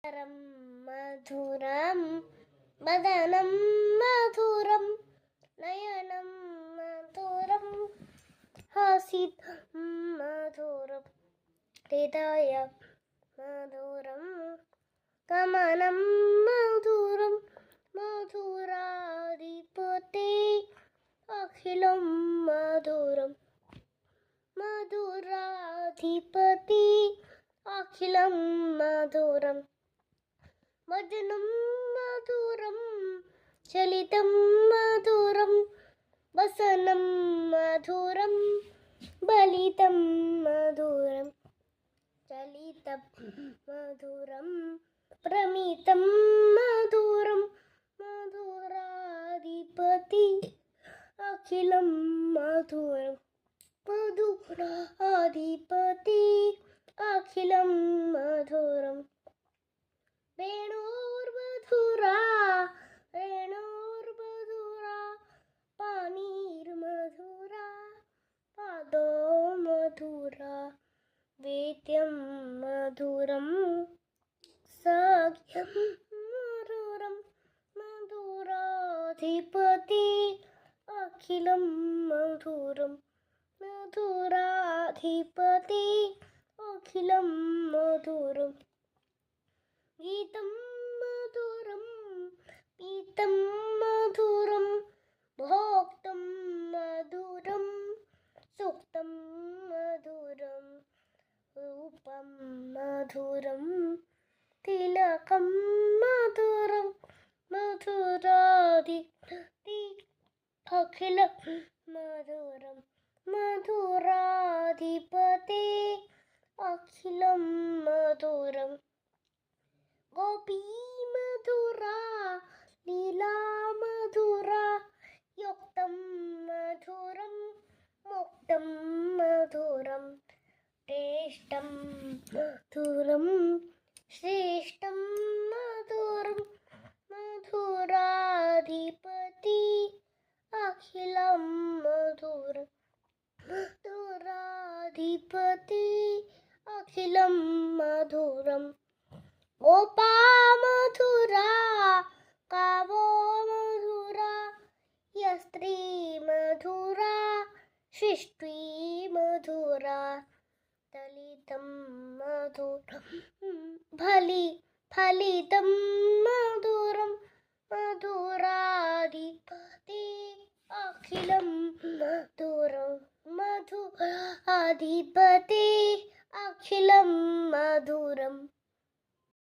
मधुरं वदनं मधुरं नयनं मधुरं हासितं मधुरं हृदयं मधुरं गमनं मधुरं मधुराधिपते अखिलं मधुरं मधुराधिपति अखिलं मधुरं वदनं मधुरं चलितं मधुरं वसनं मधुरं बलितं मधुरं चलितं मधुरं प्रमितं मधुरं मधुराधिपति अखिलं मधुरं मधुराधिपति अखिलं मधुरं रेणुर्मधुरा रेणुर्मधुरा पानीर्मधुरा पादो मधुरा वेद्यं मधुरं सख्यं मधुरं मधुराधिपति अखिलं मधुरं मधुराधिपति अखिलं मधुरं गीतं मधुरं पीतं मधुरं भोक्तं मधुरं सुक्तं मधुरं रूपं मधुरं तिलकं मधुरं मधुराधिपति अखिलं मधुरं मधुराधिपति अखिलं मधुरं गोपी मधुरा लीला मधुरा युक्तं मधुरं मुक्तं मधुरं श्रेष्ठं मधुरं श्रेष्ठं मधुरं मधुराधिपति अखिलं मधुरं मधुराधिपति अखिलं मधुरं गोपा मधुरा कावो मधुरा यस्त्री मधुरा सृष्टि मधुरा दलितं मधुरं फलितं मधुरं मधुराधिपति अखिलं मधुरं मधुराधिपति अखिलं मधुरम्